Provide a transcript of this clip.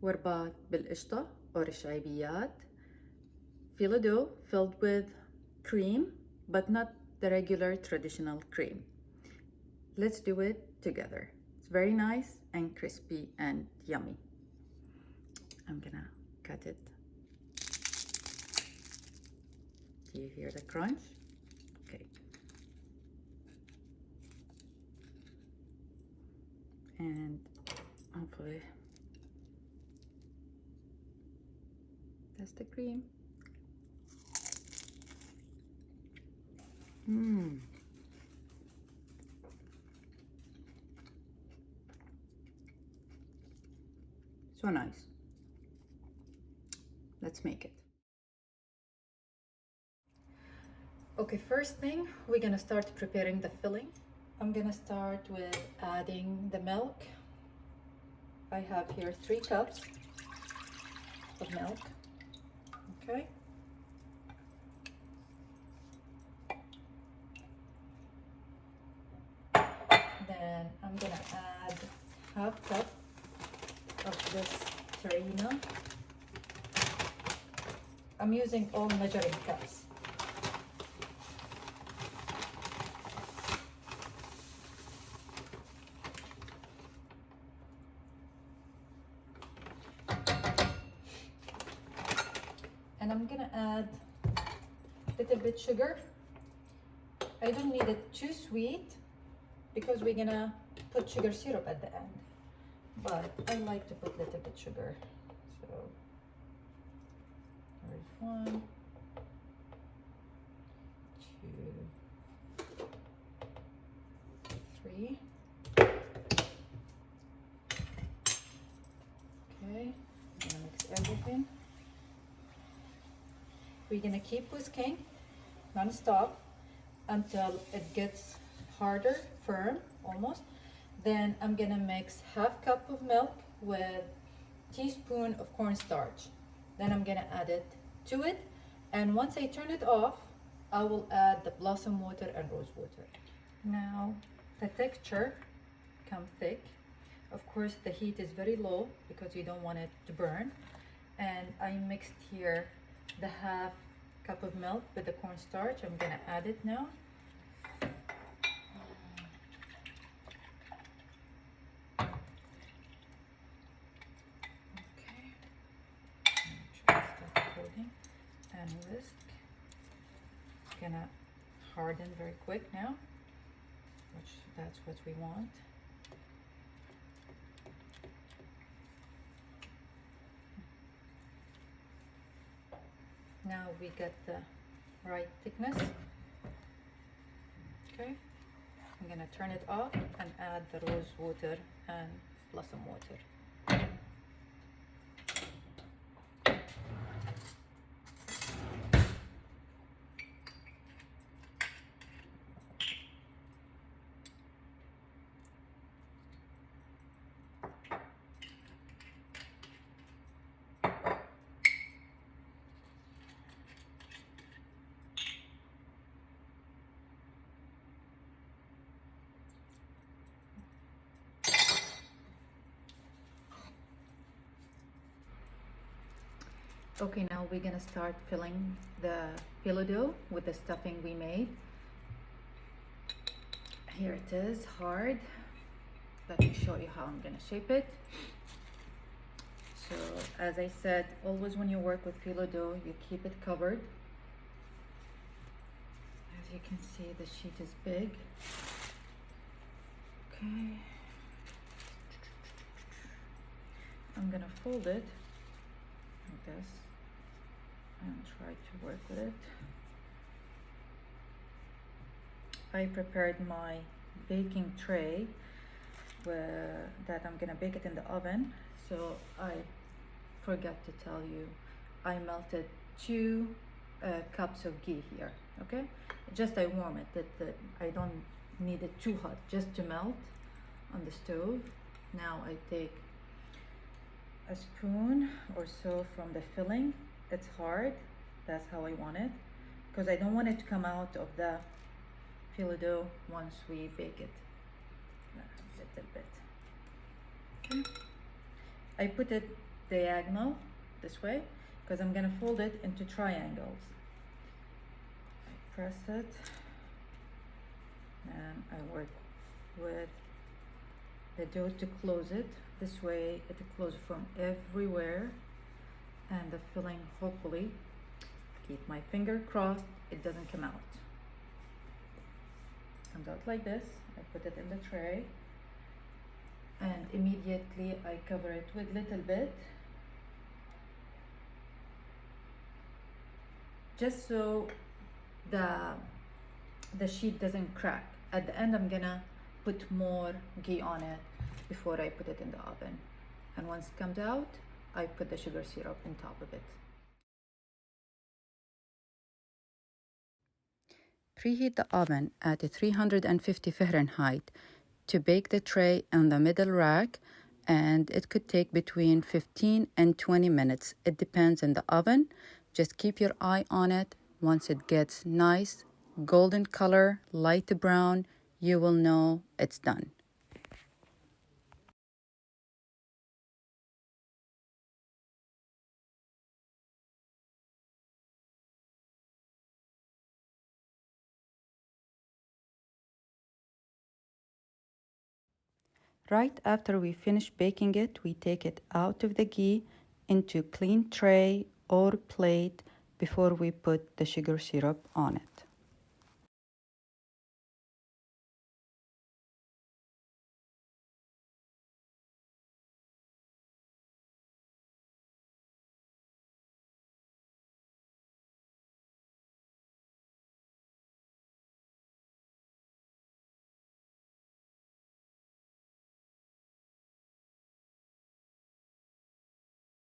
وربات بالقشطة or الشعيبيات. Phyllo dough filled with cream, but not the regular traditional cream. Let's do it together. It's very nice and crispy and yummy. I'm gonna cut it. Do you hear the crunch? Okay. And hopefully that's the cream. So nice. Let's make it. Okay, first thing, we're gonna start preparing the filling. I'm gonna start with adding the milk. I have here 3 cups of milk. Okay. Then I'm gonna add half cup of this farina. I'm using all measuring cups. And I'm gonna add a little bit sugar. I don't need it too sweet because we're gonna put sugar syrup at the end, but I like to put a little bit sugar. So there's 1, 2, 3. Okay, I'm gonna mix everything. We're gonna keep whisking non-stop until it gets harder, firm almost. Then I'm gonna mix half cup of milk with teaspoon of cornstarch. Then I'm gonna add it to it, and once I turn it off, I will add the blossom water and rose water. Now the texture comes thick. Of course the heat is very low because you don't want it to burn. And I mixed here the half cup of milk with the cornstarch. I'm gonna add it now. Okay, start holding and whisk. It's gonna harden very quick now, which that's what we want. Now we get the right thickness. Okay, I'm gonna turn it off and add the rose water and blossom water. Okay, now we're gonna start filling the phyllo dough with the stuffing we made. Here it is, hard. Let me show you how I'm gonna shape it. So as I said, always when you work with phyllo dough, you keep it covered. As you can see, the sheet is big. Okay. I'm gonna fold it like this and try to work with it. I prepared my baking tray that I'm gonna bake it in the oven. So I forgot to tell you, I melted 2 cups of ghee here. Okay, just I warm it. That I don't need it too hot, just to melt on the stove. Now I take a spoon or so from the filling. It's hard, that's how I want it, because I don't want it to come out of the phyllo dough once we bake it. A little bit. Okay. I put it diagonal this way because I'm gonna fold it into triangles. I press it and I work with the dough to close it. This way it closes from everywhere, and the filling, hopefully, keep my finger crossed, it doesn't come out. Comes out like this. I put it in the tray and immediately I cover it with little bit, just so the sheet doesn't crack. At the end I'm gonna put more ghee on it before I put it in the oven, and once it comes out I put the sugar syrup on top of it. Preheat the oven at 350 Fahrenheit to bake the tray on the middle rack, and it could take between 15 and 20 minutes. It depends on the oven. Just keep your eye on it. Once it gets nice golden color, light brown, you will know it's done. Right after we finish baking it, we take it out of the ghee into clean tray or plate before we put the sugar syrup on it.